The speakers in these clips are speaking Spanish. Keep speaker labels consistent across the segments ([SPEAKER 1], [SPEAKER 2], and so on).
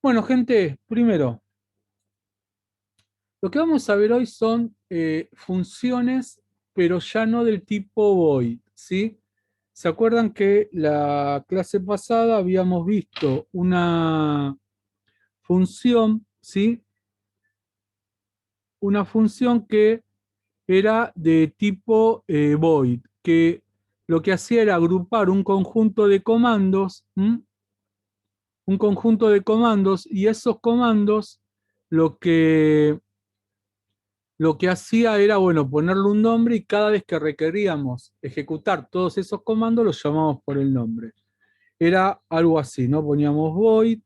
[SPEAKER 1] Bueno, gente, primero, lo que vamos a ver hoy son funciones, pero ya no del tipo void, ¿sí? ¿Se acuerdan que la clase pasada habíamos visto una función, ¿sí? Una función que era de tipo void, que lo que hacía era agrupar un conjunto de comandos, ¿m? Un conjunto de comandos, y esos comandos lo que lo que hacía era, bueno, ponerle un nombre y cada vez que requeríamos ejecutar todos esos comandos los llamamos por el nombre. Era algo así, ¿no? Poníamos void,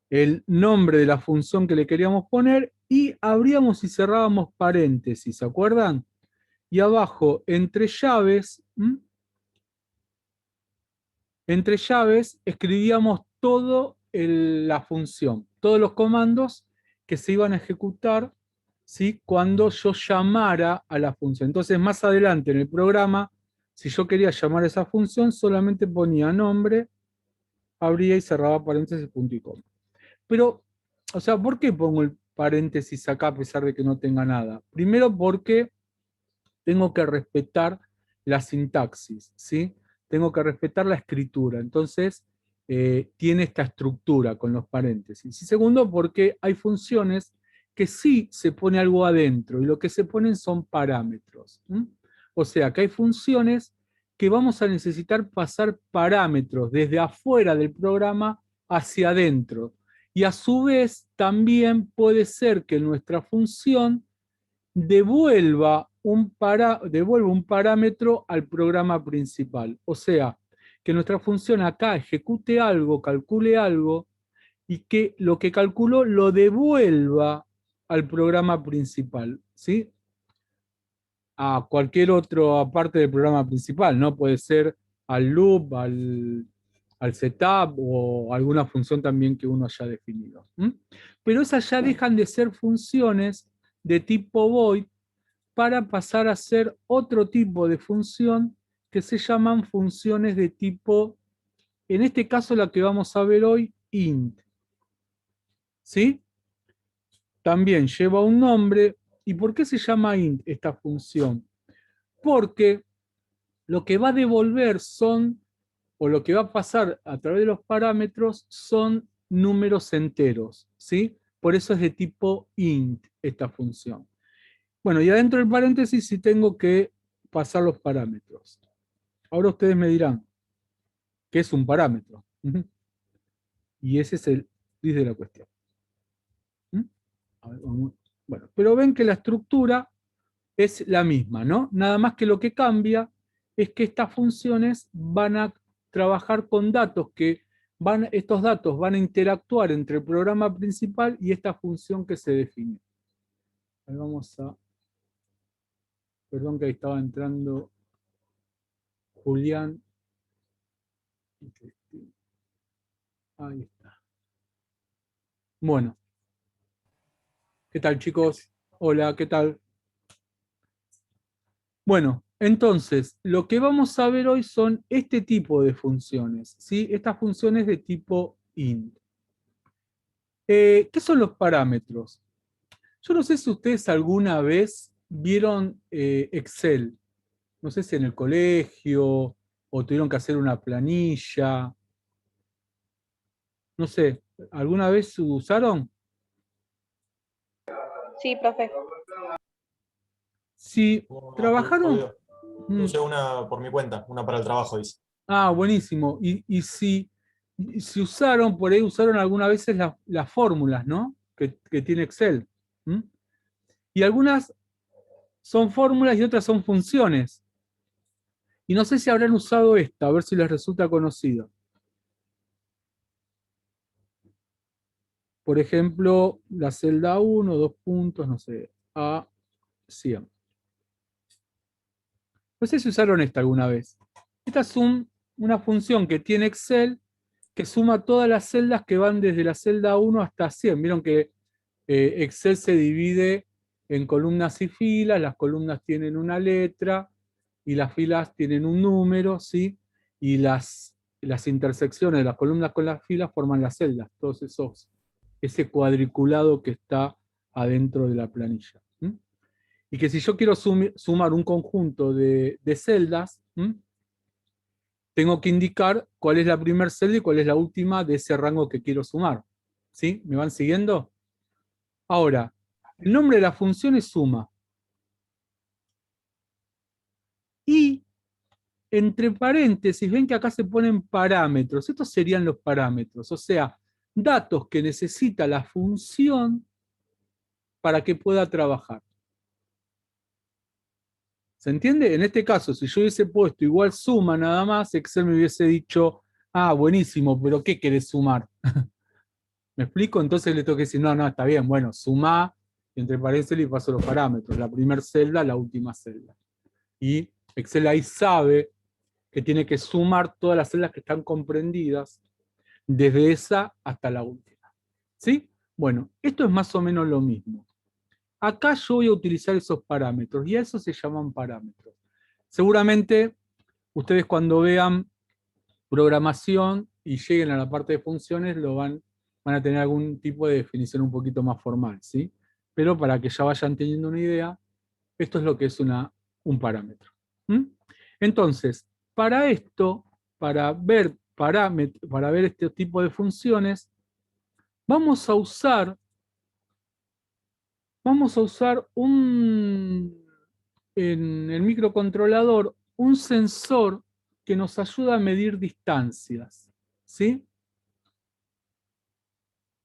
[SPEAKER 1] el nombre de la función que le queríamos poner y abríamos y cerrábamos paréntesis, ¿se acuerdan? Y abajo, entre llaves, entre llaves escribíamos todo la función, todos los comandos que se iban a ejecutar, ¿sí? Cuando yo llamara a la función. Entonces, más adelante en el programa, si yo quería llamar a esa función, solamente ponía nombre, abría y cerraba paréntesis, punto y coma. Pero, o sea, ¿por qué pongo el paréntesis acá a pesar de que no tenga nada? Primero porque tengo que respetar la sintaxis, ¿sí? Tengo que respetar la escritura. Entonces, tiene esta estructura con los paréntesis. Y segundo, porque hay funciones que sí se pone algo adentro y lo que se ponen son parámetros. O sea, que hay funciones que vamos a necesitar pasar parámetros desde afuera del programa hacia adentro. Y a su vez, también puede ser que nuestra función devuelva un parámetro al programa principal. O sea, que nuestra función acá ejecute algo, calcule algo, y que lo que calculó lo devuelva al programa principal, ¿sí? A cualquier otra parte del programa principal, ¿no? Puede ser al loop, al setup o alguna función también que uno haya definido. Pero esas ya dejan de ser funciones de tipo void para pasar a ser otro tipo de función que se llaman funciones de tipo, en este caso la que vamos a ver hoy, int. ¿Sí? También lleva un nombre. ¿Y por qué se llama int esta función? Porque lo que va a devolver son, o lo que va a pasar a través de los parámetros son números enteros. ¿Sí? Por eso es de tipo int esta función. Bueno, y adentro del paréntesis sí tengo que pasar los parámetros. Ahora ustedes me dirán, ¿qué es un parámetro? Y ese es el dice la cuestión. A ver, bueno, pero ven que la estructura es la misma, ¿no? Nada más que lo que cambia es que estas funciones van a trabajar con datos estos datos van a interactuar entre el programa principal y esta función que se define. Ahí vamos a, perdón que ahí estaba entrando Julián. Ahí está. Bueno, ¿qué tal, chicos? Hola, ¿qué tal? Bueno, entonces, lo que vamos a ver hoy son este tipo de funciones, ¿sí? Estas funciones de tipo int. ¿Qué son los parámetros? Yo no sé si ustedes alguna vez vieron Excel, no sé si en el colegio o tuvieron que hacer una planilla, no sé, ¿alguna vez usaron?
[SPEAKER 2] Sí, profe.
[SPEAKER 1] Si trabajaron,
[SPEAKER 3] Obvio.
[SPEAKER 1] mm,
[SPEAKER 3] Usé una por mi cuenta, una para el trabajo, dice.
[SPEAKER 1] buenísimo. Y si usaron, por ahí usaron algunas veces las fórmulas, ¿no? Que tiene Excel. ¿Mm? Y algunas son fórmulas y otras son funciones. Y no sé si habrán usado esta, a ver si les resulta conocido. Por ejemplo, la celda 1, 2 puntos, no sé, a 100. No sé si usaron esta alguna vez. Esta es una función que tiene Excel que suma todas las celdas que van desde la celda 1 hasta 100. Vieron que Excel se divide en columnas y filas, las columnas tienen una letra y las filas tienen un número, ¿sí? Y las intersecciones de las columnas con las filas forman las celdas, todos esos ese cuadriculado que está adentro de la planilla. Y que si yo quiero sumar un conjunto de celdas, tengo que indicar cuál es la primera celda y cuál es la última de ese rango que quiero sumar. ¿Sí? ¿Me van siguiendo? Ahora, el nombre de la función es suma. Y entre paréntesis, ven que acá se ponen parámetros. Estos serían los parámetros, o sea, datos que necesita la función para que pueda trabajar. ¿Se entiende? En este caso, si yo hubiese puesto igual suma nada más, Excel me hubiese dicho, ah, buenísimo, pero ¿qué querés sumar? ¿Me explico? Entonces le tengo que decir, no, no, está bien, bueno, suma, entre paréntesis y paso los parámetros, la primera celda, la última celda. Y Excel ahí sabe que tiene que sumar todas las celdas que están comprendidas, desde esa hasta la última. ¿Sí? Bueno, esto es más o menos lo mismo. Acá yo voy a utilizar esos parámetros, y a eso se llaman parámetros. Seguramente ustedes cuando vean programación y lleguen a la parte de funciones, van a tener algún tipo de definición un poquito más formal, ¿sí? Pero para que ya vayan teniendo una idea, esto es lo que es un parámetro. Entonces, para esto, para ver este tipo de funciones, vamos a usar en el microcontrolador un sensor que nos ayuda a medir distancias. ¿Sí?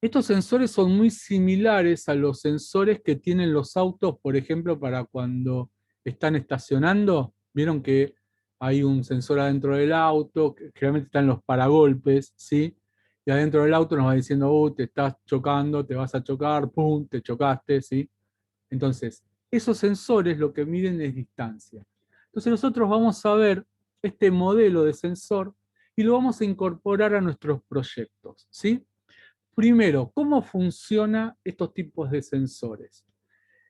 [SPEAKER 1] Estos sensores son muy similares a los sensores que tienen los autos, por ejemplo, para cuando están estacionando. Vieron que hay un sensor adentro del auto, que generalmente están los paragolpes, ¿sí? Y adentro del auto nos va diciendo, te estás chocando, te vas a chocar, pum, te chocaste, ¿sí? Entonces, esos sensores lo que miden es distancia. Entonces nosotros vamos a ver este modelo de sensor y lo vamos a incorporar a nuestros proyectos, ¿sí? Primero, ¿cómo funcionan estos tipos de sensores?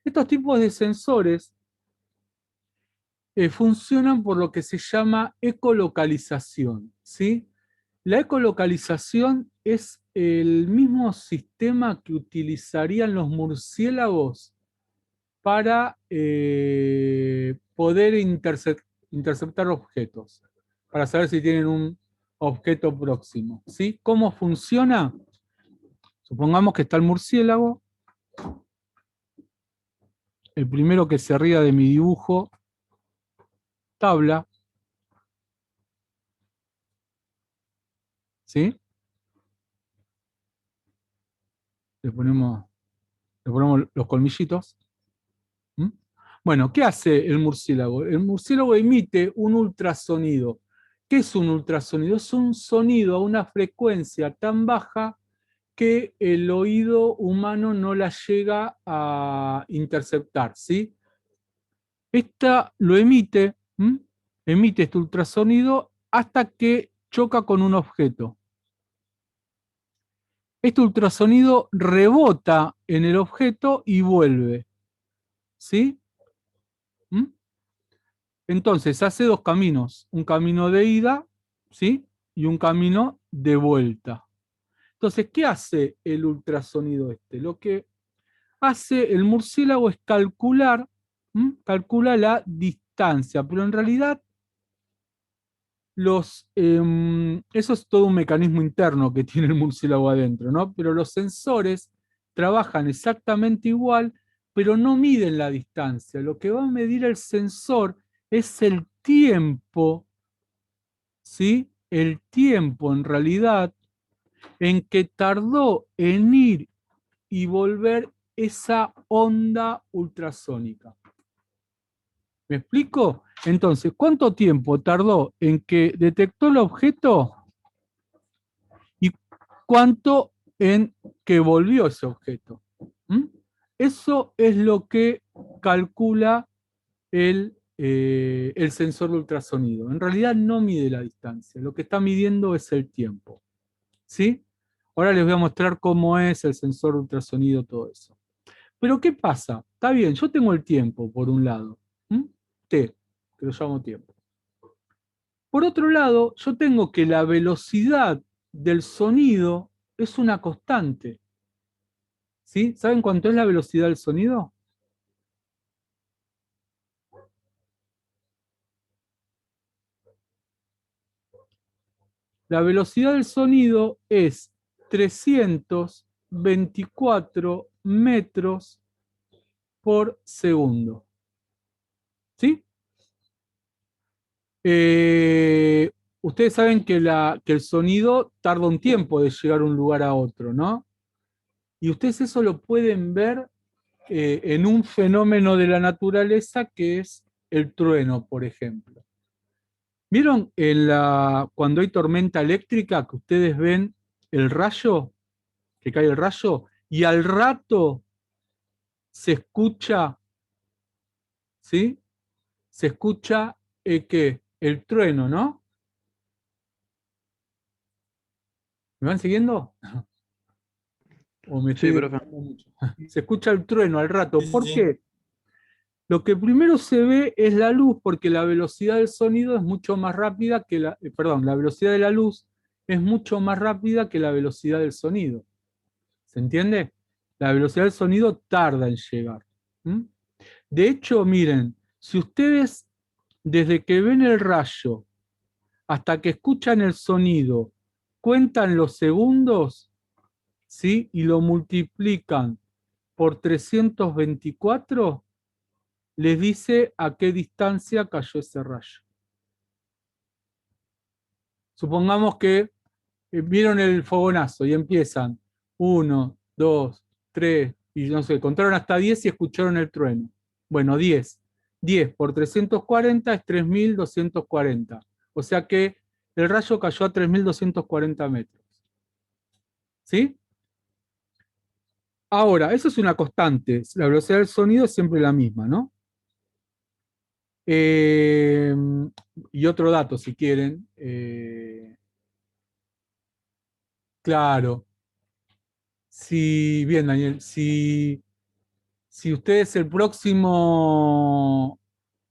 [SPEAKER 1] Estos tipos de sensores funcionan por lo que se llama ecolocalización, ¿sí? La ecolocalización es el mismo sistema que utilizarían los murciélagos para poder interceptar objetos, para saber si tienen un objeto próximo, ¿sí? ¿Cómo funciona? Supongamos que está el murciélago. El primero que se ría de mi dibujo, tabla, ¿sí? Le ponemos los colmillitos. ¿Mm? Bueno, ¿qué hace el murciélago? El murciélago emite un ultrasonido. ¿Qué es un ultrasonido? Es un sonido a una frecuencia tan baja que el oído humano no la llega a interceptar, ¿sí? Esta lo emite, emite este ultrasonido hasta que choca con un objeto. Este ultrasonido rebota en el objeto y vuelve, ¿sí? Entonces hace dos caminos, un camino de ida, ¿sí? Y un camino de vuelta. Entonces, ¿qué hace el ultrasonido este? Lo que hace el murciélago es calcula la distancia, pero en realidad eso es todo un mecanismo interno que tiene el murciélago adentro, ¿no? Pero los sensores trabajan exactamente igual, pero no miden la distancia. Lo que va a medir el sensor es el tiempo, ¿sí? El tiempo en realidad en que tardó en ir y volver esa onda ultrasónica. ¿Me explico? Entonces, ¿cuánto tiempo tardó en que detectó el objeto y cuánto en que volvió ese objeto? ¿Mm? Eso es lo que calcula el sensor de ultrasonido. En realidad no mide la distancia, lo que está midiendo es el tiempo. ¿Sí? Ahora les voy a mostrar cómo es el sensor de ultrasonido, todo eso. Pero ¿qué pasa? Está bien, yo tengo el tiempo por un lado. T, que lo llamo tiempo. Por otro lado, yo tengo que la velocidad del sonido es una constante. ¿Sí? ¿Saben cuánto es la velocidad del sonido? La velocidad del sonido es 324 metros por segundo. ¿Sí? Eh, Ustedes saben que el sonido tarda un tiempo de llegar de un lugar a otro, ¿no? Y ustedes eso lo pueden ver en un fenómeno de la naturaleza que es el trueno, por ejemplo. ¿Vieron cuando hay tormenta eléctrica que ustedes ven el rayo, que cae el rayo, y al rato se escucha, ¿sí? Se escucha ¿qué? El trueno, ¿no? ¿Me van siguiendo? ¿O me estoy
[SPEAKER 2] Sí, profe.
[SPEAKER 1] desviando mucho? Se escucha el trueno al rato.
[SPEAKER 3] Sí, sí,
[SPEAKER 1] ¿Por
[SPEAKER 3] sí.
[SPEAKER 1] qué? Lo que primero se ve es la luz, porque la velocidad del sonido es mucho más rápida que perdón, la velocidad de la luz es mucho más rápida que la velocidad del sonido. ¿Se entiende? La velocidad del sonido tarda en llegar. ¿Mm? De hecho, miren, si ustedes desde que ven el rayo hasta que escuchan el sonido, cuentan los segundos, ¿sí? Y lo multiplican por 324, les dice a qué distancia cayó ese rayo. Supongamos que vieron el fogonazo y empiezan 1, 2, 3, y no sé, contaron hasta 10 y escucharon el trueno. Bueno, 10. 10 por 340 es 3240. O sea que el rayo cayó a 3240 metros. ¿Sí? Ahora, eso es una constante. La velocidad del sonido es siempre la misma, ¿no? Eh, y otro dato, si quieren. Claro. Si, bien, Daniel, si ustedes el próximo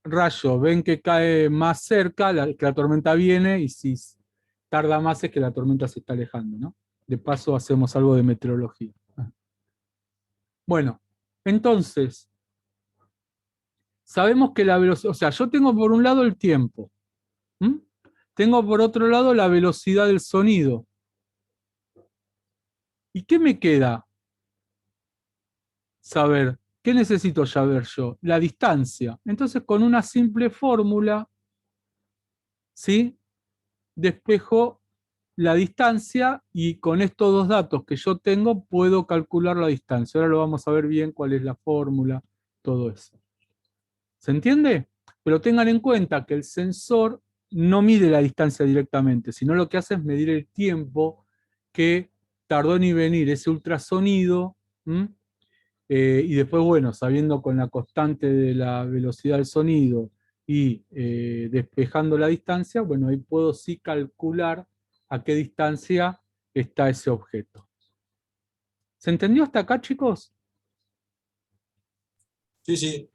[SPEAKER 1] rayo ven que cae más cerca, que la tormenta viene, y si tarda más es que la tormenta se está alejando, ¿no? De paso hacemos algo de meteorología. Bueno, entonces, sabemos que la velocidad, o sea, yo tengo por un lado el tiempo, ¿m? Tengo por otro lado la velocidad del sonido. ¿Y qué me queda? Saber. ¿Qué necesito saber yo? La distancia. Entonces, con una simple fórmula, ¿sí? Despejo la distancia y con estos dos datos que yo tengo puedo calcular la distancia. Ahora lo vamos a ver bien cuál es la fórmula, todo eso. ¿Se entiende? Pero tengan en cuenta que el sensor no mide la distancia directamente, sino lo que hace es medir el tiempo que tardó en venir ese ultrasonido. Y después, bueno, sabiendo con la constante de la velocidad del sonido y despejando la distancia, bueno, ahí puedo sí calcular a qué distancia está ese objeto. ¿Se entendió hasta acá, chicos?
[SPEAKER 3] Sí, sí.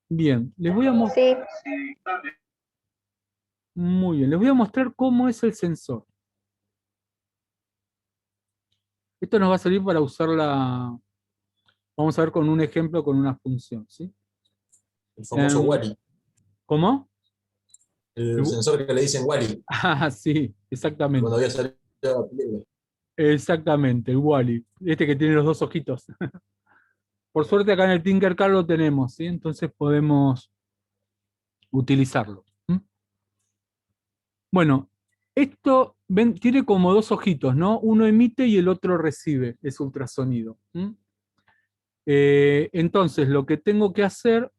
[SPEAKER 1] Bien, les voy a mostrar.
[SPEAKER 4] Sí,
[SPEAKER 1] Muy bien, les voy a mostrar cómo es el sensor. Esto nos va a servir para usarla. Vamos a ver con un ejemplo, con una función, ¿sí?
[SPEAKER 3] El famoso Wally.
[SPEAKER 1] ¿Cómo?
[SPEAKER 3] El sensor que le dicen Wally.
[SPEAKER 1] Ah, sí, exactamente.
[SPEAKER 3] Cuando había salido la película.
[SPEAKER 1] Exactamente, el Wally. Este que tiene los dos ojitos. Por suerte acá en el Tinkercad lo tenemos, ¿sí? Entonces podemos utilizarlo. ¿Mm? Bueno, esto tiene como dos ojitos, ¿no? Uno emite y el otro recibe ese ultrasonido. ¿Mm? Entonces lo que tengo que hacer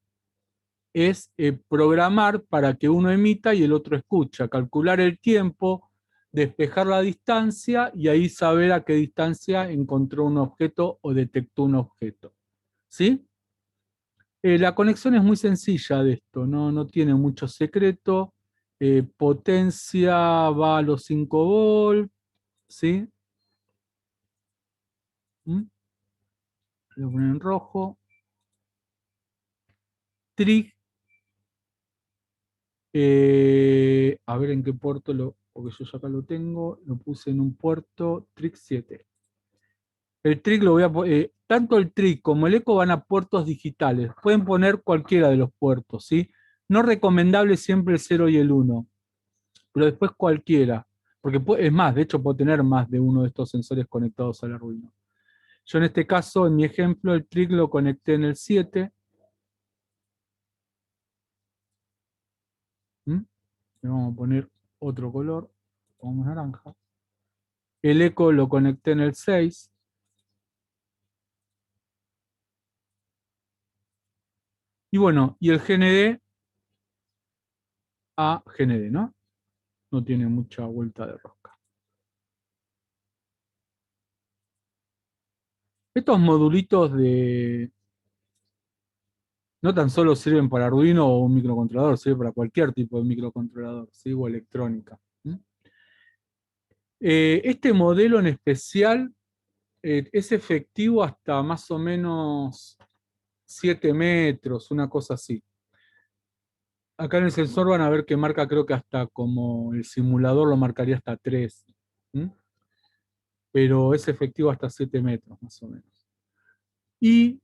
[SPEAKER 1] es programar para que uno emita y el otro escucha, calcular el tiempo, despejar la distancia y ahí saber a qué distancia encontró un objeto o detectó un objeto. ¿Sí? La conexión es muy sencilla de esto, no tiene mucho secreto. Potencia va a los 5 volts, ¿sí? ¿Mm? Lo ponen en rojo. Trig, a ver en qué puerto porque yo ya acá lo tengo, lo puse en un puerto, Trig 7. El TRIC lo voy a tanto el TRIC como el eco van a puertos digitales. Pueden poner cualquiera de los puertos, ¿sí? No recomendable siempre el 0 y el 1, pero después cualquiera. Porque es más, de hecho puedo tener más de uno de estos sensores conectados al Arduino. Yo en este caso, en mi ejemplo, el TRIC lo conecté en el 7. Le vamos a poner otro color, pongamos naranja. El eco lo conecté en el 6. Y bueno, y el GND a GND, ¿no? No tiene mucha vuelta de rosca. Estos modulitos no tan solo sirven para Arduino o un microcontrolador, sirven para cualquier tipo de microcontrolador, ¿sí? O electrónica. Este modelo en especial es efectivo hasta más o menos 7 metros, una cosa así. Acá en el sensor van a ver que marca, creo que hasta como el simulador lo marcaría hasta 3. Pero es efectivo hasta 7 metros, más o menos. Y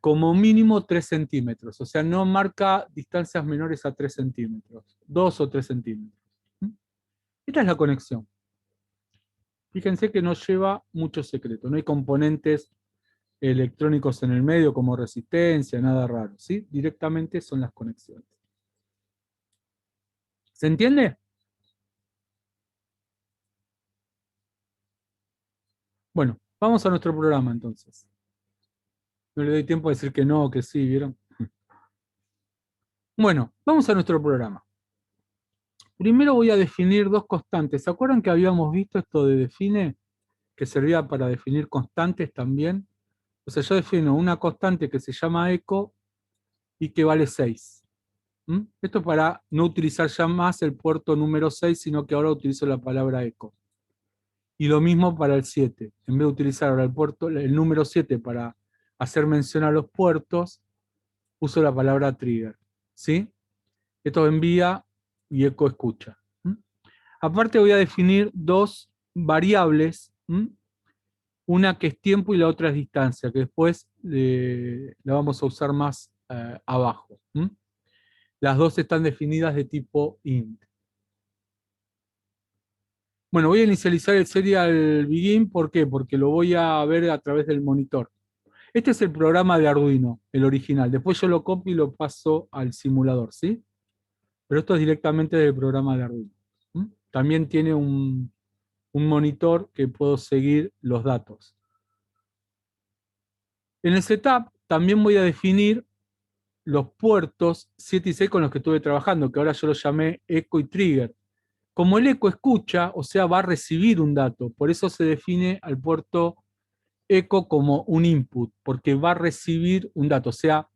[SPEAKER 1] como mínimo 3 centímetros, o sea, no marca distancias menores a 3 centímetros, 2 o 3 centímetros. Esta es la conexión. Fíjense que no lleva mucho secreto, no hay componentes electrónicos en el medio como resistencia, nada raro, ¿sí? Directamente son las conexiones. ¿Se entiende? Bueno, vamos a nuestro programa entonces. No le doy tiempo a decir que no o que sí, ¿vieron? Bueno, vamos a nuestro programa. Primero voy a definir dos constantes. ¿Se acuerdan que habíamos visto esto de define? Que servía para definir constantes también. O sea, yo defino una constante que se llama eco y que vale 6. Esto para no utilizar ya más el puerto número 6, sino que ahora utilizo la palabra eco. Y lo mismo para el 7. En vez de utilizar ahora el número 7 para hacer mención a los puertos, uso la palabra trigger. ¿Sí? Esto envía y eco escucha. Aparte voy a definir dos variables, una que es tiempo y la otra es distancia, que después la vamos a usar más abajo. Las dos están definidas de tipo int. Bueno, voy a inicializar el serial begin, ¿por qué? Porque lo voy a ver a través del monitor. Este es el programa de Arduino, el original. Después yo lo copio y lo paso al simulador, ¿sí? Pero esto es directamente del programa de Arduino. También tiene un monitor que puedo seguir los datos. En el setup también voy a definir los puertos 7 y 6 con los que estuve trabajando, que ahora yo los llamé eco y trigger. Como el eco escucha, o sea, va a recibir un dato, por eso se define al puerto eco como un input, porque va a recibir un dato, o sea,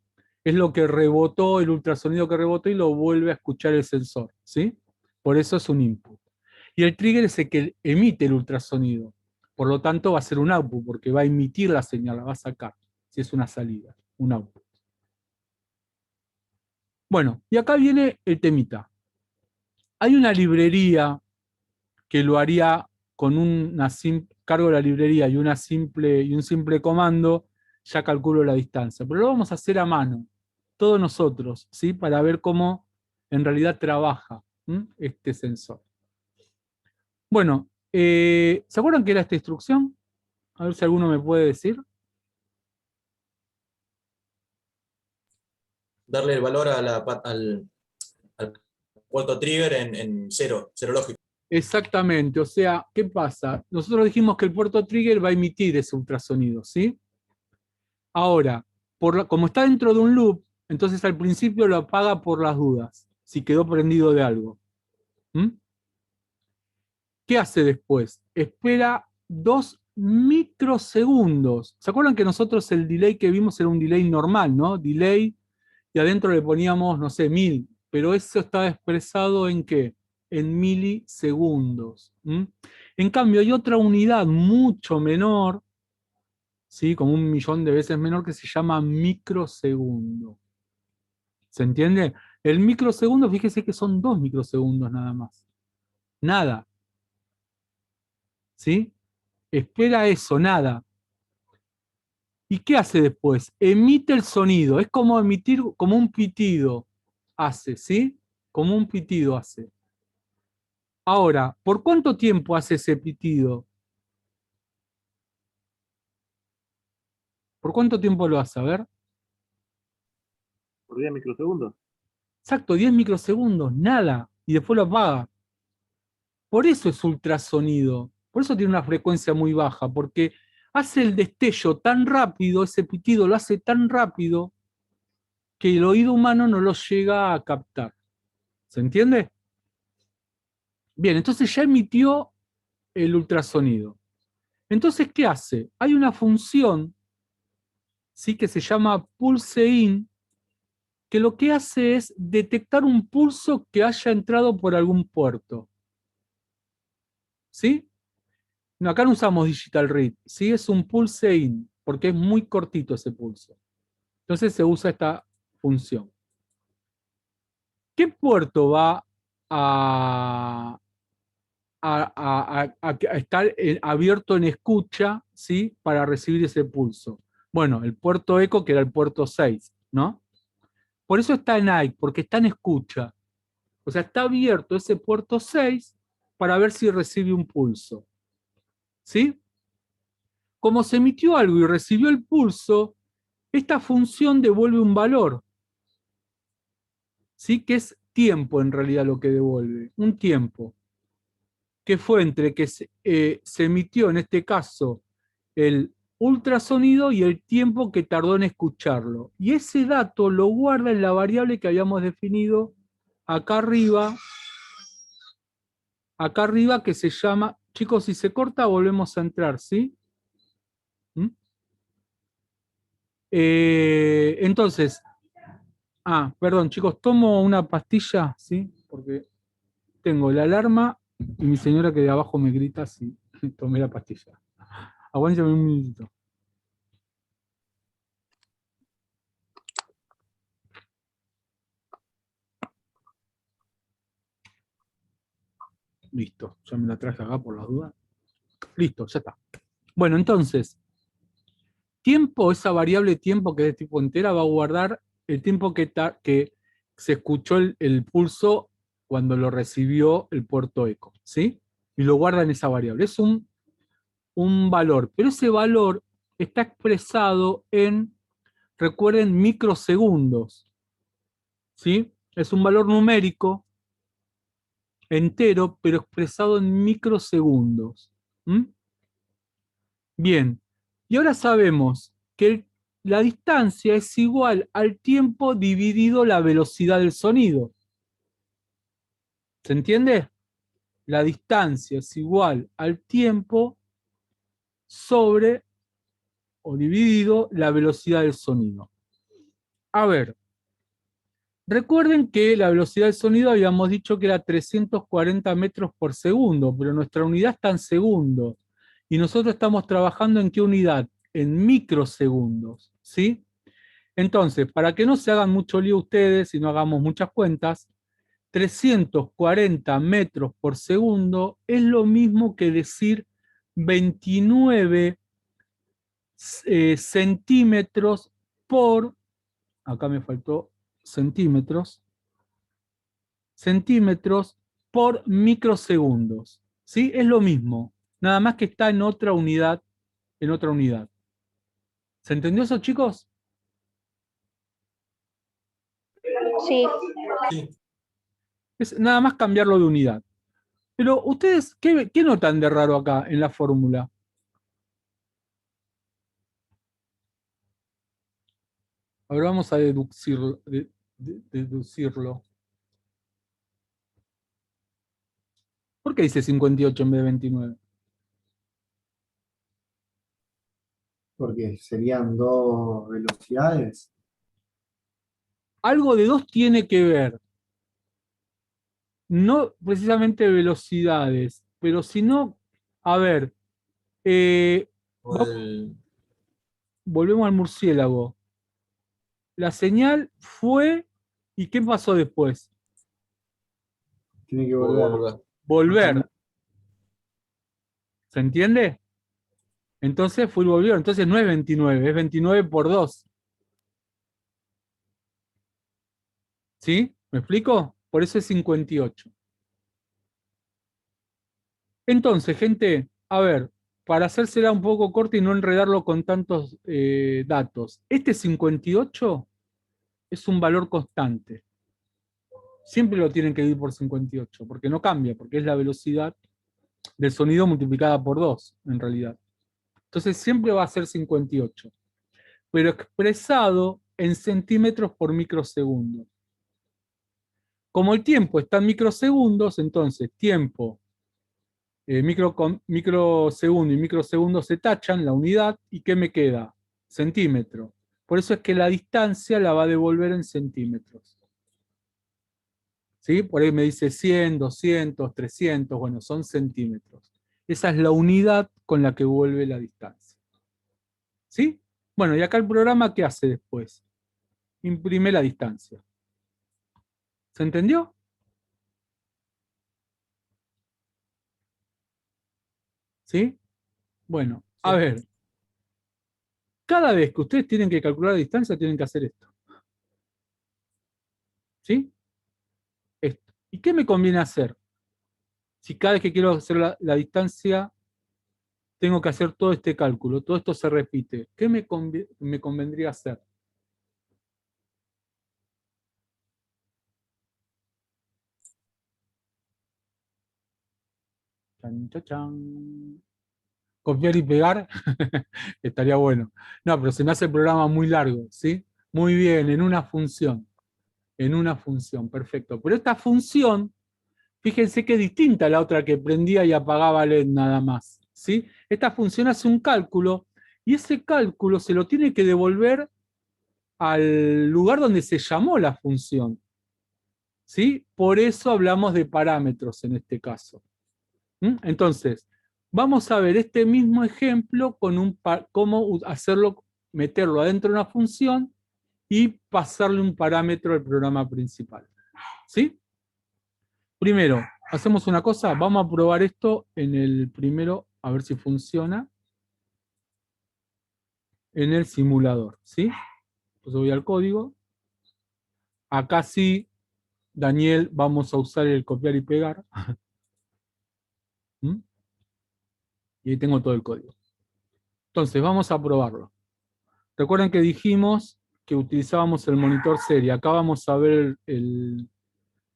[SPEAKER 1] es lo que rebotó, el ultrasonido que rebotó y lo vuelve a escuchar el sensor, ¿sí? Por eso es un input. Y el trigger es el que emite el ultrasonido, por lo tanto va a ser un output, porque va a emitir la señal, la va a sacar, si es una salida, un output. Bueno, y acá viene el temita. Hay una librería que lo haría con cargo de la librería y un simple comando, ya calculo la distancia. Pero lo vamos a hacer a mano, todos nosotros, ¿sí? Para ver cómo en realidad trabaja este sensor. Bueno, ¿se acuerdan qué era esta instrucción? A ver si alguno me puede decir.
[SPEAKER 3] Darle el valor a al puerto trigger en cero, cero lógico.
[SPEAKER 1] Exactamente, o sea, ¿qué pasa? Nosotros dijimos que el puerto trigger va a emitir ese ultrasonido, ¿sí? Ahora, como está dentro de un loop, entonces al principio lo apaga por las dudas, si quedó prendido de algo. ¿Qué hace después? Espera 2 microsegundos. ¿Se acuerdan que nosotros el delay que vimos era un delay normal, ¿no? Delay, y adentro le poníamos, no sé, 1000, pero eso estaba expresado ¿en qué? En milisegundos. En cambio, hay otra unidad mucho menor, ¿sí? Como 1.000.000 de veces menor, que se llama microsegundo. ¿Se entiende? El microsegundo, fíjese que son 2 microsegundos nada más. Nada. ¿Sí? Espera eso, nada. ¿Y qué hace después? Emite el sonido. Es como emitir, como un pitido hace, ¿sí? Como un pitido hace. Ahora, ¿por cuánto tiempo hace ese pitido? ¿Por cuánto tiempo lo hace? A ver.
[SPEAKER 2] Por 10 microsegundos.
[SPEAKER 1] Exacto, 10 microsegundos, nada. Y después lo apaga. Por eso es ultrasonido. Por eso tiene una frecuencia muy baja, porque hace el destello tan rápido, ese pitido lo hace tan rápido que el oído humano no lo llega a captar. ¿Se entiende? Bien, entonces ya emitió el ultrasonido. Entonces, ¿qué hace? Hay una función, ¿sí?, que se llama pulse-in, que lo que hace es detectar un pulso que haya entrado por algún puerto. ¿Sí? No, acá no usamos digital read, ¿sí? Es un pulse-in, porque es muy cortito ese pulso. Entonces se usa esta función. ¿Qué puerto va a estar abierto en escucha, ¿sí?, para recibir ese pulso? Bueno, el puerto eco, que era el puerto 6, ¿no? Por eso está en AIC, porque está en escucha. O sea, está abierto ese puerto 6 para ver si recibe un pulso. ¿Sí? Como se emitió algo y recibió el pulso, esta función devuelve un valor. ¿Sí? Que es tiempo en realidad lo que devuelve. Un tiempo. Que fue entre que se emitió, en este caso, el ultrasonido y el tiempo que tardó en escucharlo. Y ese dato lo guarda en la variable que habíamos definido acá arriba, que se llama, chicos, si se corta volvemos a entrar, ¿sí? ¿Mm? Entonces, perdón, chicos, tomo una pastilla, ¿sí? Porque tengo la alarma y mi señora que de abajo me grita si tomé la pastilla. Aguántame un minutito. Listo, ya me la traje acá por las dudas. Listo, ya está. Bueno, entonces, tiempo, esa variable tiempo que es de tipo entera, va a guardar el tiempo que se escuchó el pulso cuando lo recibió el puerto eco, ¿sí? Y lo guarda en esa variable. Es un valor, pero ese valor está expresado en, recuerden, microsegundos, ¿sí? Es un valor numérico entero, pero expresado en microsegundos. ¿Mm? Bien, y ahora sabemos que la distancia es igual al tiempo dividido la velocidad del sonido. ¿Se entiende? La distancia es igual al tiempo sobre o dividido la velocidad del sonido. A ver, recuerden que la velocidad del sonido habíamos dicho que era 340 metros por segundo, pero nuestra unidad está en segundos. Y nosotros estamos trabajando ¿en qué unidad? En microsegundos, ¿sí? Entonces, para que no se hagan mucho lío ustedes y no hagamos muchas cuentas, 340 metros por segundo es lo mismo que decir 29 centímetros por, acá me faltó centímetros, centímetros por microsegundos. ¿Sí? Es lo mismo, nada más que está en otra unidad, en otra unidad. ¿Se entendió eso, chicos?
[SPEAKER 4] Sí.
[SPEAKER 3] Sí.
[SPEAKER 1] Es nada más cambiarlo de unidad. Pero ustedes, ¿qué notan de raro acá en la fórmula? Ahora vamos a deducirlo. ¿Por qué dice 58 en vez de 29?
[SPEAKER 5] Porque serían dos velocidades.
[SPEAKER 1] Algo de dos tiene que ver. No precisamente velocidades, pero sino, a ver, eh,
[SPEAKER 3] O el-
[SPEAKER 1] volvemos al murciélago. La señal fue, ¿y qué pasó después?
[SPEAKER 5] Tiene que volver.
[SPEAKER 1] Volver. ¿Se entiende? Entonces fue y volvió. Entonces no es 29, es 29 por 2. ¿Sí? ¿Me explico? Por eso es 58. Entonces, gente, a ver, para hacérsela un poco corta y no enredarlo con tantos datos, este 58 es un valor constante. Siempre lo tienen que dividir por 58, porque no cambia, porque es la velocidad del sonido multiplicada por 2, en realidad. Entonces siempre va a ser 58, pero expresado en centímetros por microsegundo. Como el tiempo está en microsegundos, entonces tiempo, microsegundo y microsegundo se tachan, la unidad, ¿y qué me queda? Centímetro. Por eso es que la distancia la va a devolver en centímetros. ¿Sí? Por ahí me dice 100, 200, 300, bueno, son centímetros. Esa es la unidad con la que vuelve la distancia. ¿Sí? Bueno, y acá el programa, ¿qué hace después? Imprime la distancia. ¿Se entendió? ¿Sí? Bueno, a
[SPEAKER 3] Sí.
[SPEAKER 1] ver. Cada vez que ustedes tienen que calcular la distancia, tienen que hacer esto. ¿Sí? Esto. ¿Y qué me conviene hacer? Si cada vez que quiero hacer la distancia, tengo que hacer todo este cálculo, todo esto se repite. ¿Qué me convendría hacer? Chan, chan, chan. Copiar y pegar, estaría bueno. No, pero se me hace el programa muy largo, ¿sí? Muy bien, en una función. En una función, perfecto. Pero esta función, fíjense que es distinta a la otra que prendía y apagaba LED nada más, ¿sí? Esta función hace un cálculo y ese cálculo se lo tiene que devolver al lugar donde se llamó la función, ¿sí? Por eso hablamos de parámetros en este caso. Entonces, vamos a ver este mismo ejemplo con cómo hacerlo, meterlo adentro de una función y pasarle un parámetro al programa principal. ¿Sí? Primero, hacemos una cosa, vamos a probar esto en el primero, a ver si funciona, en el simulador. ¿Sí? Entonces voy al código. Acá sí, Daniel, vamos a usar el copiar y pegar. ¿Mm? Y ahí tengo todo el código. Entonces, vamos a probarlo. Recuerden que dijimos que utilizábamos el monitor serie. Acá vamos a ver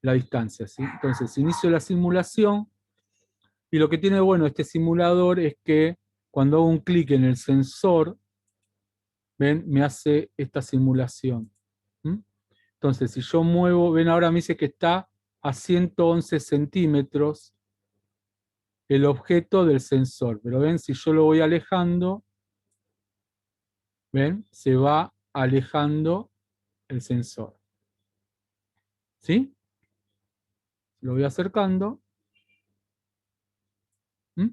[SPEAKER 1] la distancia, ¿sí? Entonces, inicio la simulación. Y lo que tiene bueno este simulador es que cuando hago un clic en el sensor, ven, me hace esta simulación. Entonces, si yo muevo, ven, ahora me dice que está a 111 centímetros el objeto del sensor. Pero ven, si yo lo voy alejando, ven, se va alejando el sensor. ¿Sí? Lo voy acercando. ¿Se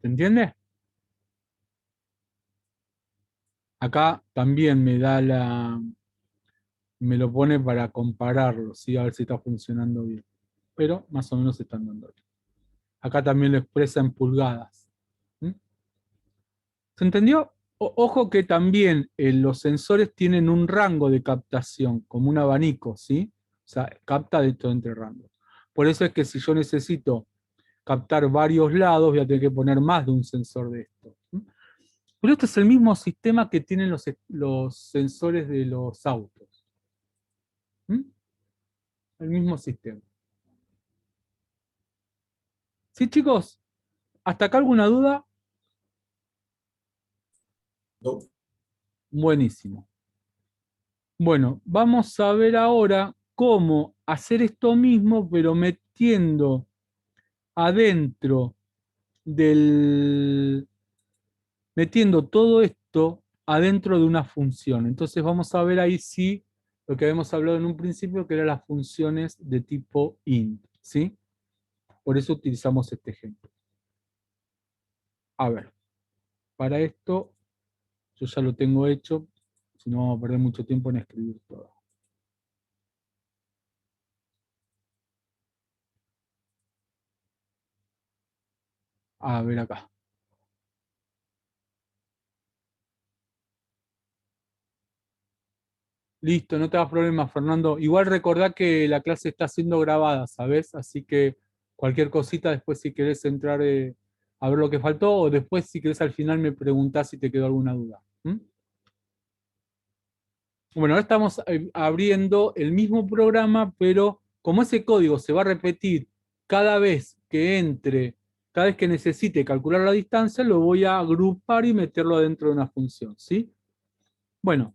[SPEAKER 1] entiende? Acá también me lo pone para compararlo, ¿sí? A ver si está funcionando bien. Pero más o menos están dando bien. Acá también lo expresa en pulgadas. ¿Se entendió? Ojo que también los sensores tienen un rango de captación, como un abanico, ¿sí? O sea, capta de todo entre rangos. Por eso es que si yo necesito captar varios lados, voy a tener que poner más de un sensor de esto. Pero este es el mismo sistema que tienen los sensores de los autos. El mismo sistema. ¿Sí, chicos? ¿Hasta acá alguna duda?
[SPEAKER 3] No.
[SPEAKER 1] Buenísimo. Bueno, vamos a ver ahora cómo hacer esto mismo, pero metiendo adentro metiendo todo esto adentro de una función. Entonces vamos a ver ahí sí lo que habíamos hablado en un principio, que eran las funciones de tipo int, ¿sí? Por eso utilizamos este ejemplo. A ver, para esto yo ya lo tengo hecho, si no vamos a perder mucho tiempo en escribir todo. A ver acá. Listo, no te hagas problema, Fernando. Igual recordá que la clase está siendo grabada, ¿sabes? Así que cualquier cosita después si querés entrar a ver lo que faltó, o después si querés al final me preguntás si te quedó alguna duda. ¿Mm? Bueno, ahora estamos abriendo el mismo programa, pero como ese código se va a repetir cada vez que entre, cada vez que necesite calcular la distancia, lo voy a agrupar y meterlo dentro de una función, ¿sí? Bueno,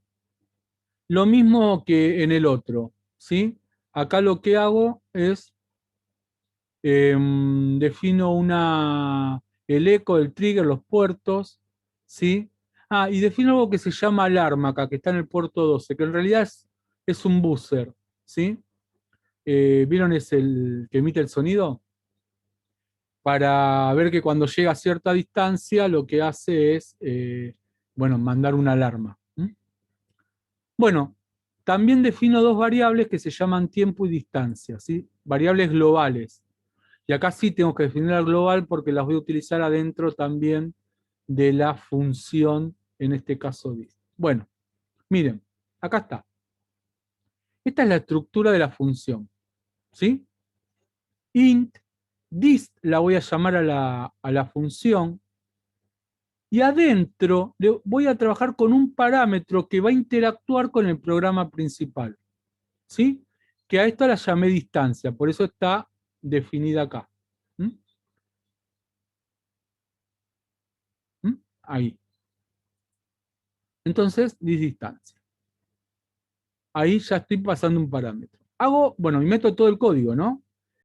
[SPEAKER 1] lo mismo que en el otro, ¿sí? Acá lo que hago es, defino el eco, el trigger, los puertos, ¿sí? Ah, y defino algo que se llama alarma acá, que está en el puerto 12, que en realidad es un buzzer, ¿sí? ¿Vieron? Es el que emite el sonido. Para ver que cuando llega a cierta distancia, lo que hace es, bueno, mandar una alarma. ¿Mm? Bueno, también defino dos variables que se llaman tiempo y distancia, ¿sí? Variables globales. Y acá sí tengo que definir la global porque las voy a utilizar adentro también de la función, en este caso dist. Bueno, miren, acá está. Esta es la estructura de la función, ¿sí? Int, dist la voy a llamar a la función, y adentro voy a trabajar con un parámetro que va a interactuar con el programa principal, ¿sí? Que a esto la llamé distancia, por eso está definida acá. ¿Mm? ¿Mm? Ahí. Entonces, distancia. Ahí ya estoy pasando un parámetro. Bueno, y meto todo el código, ¿no?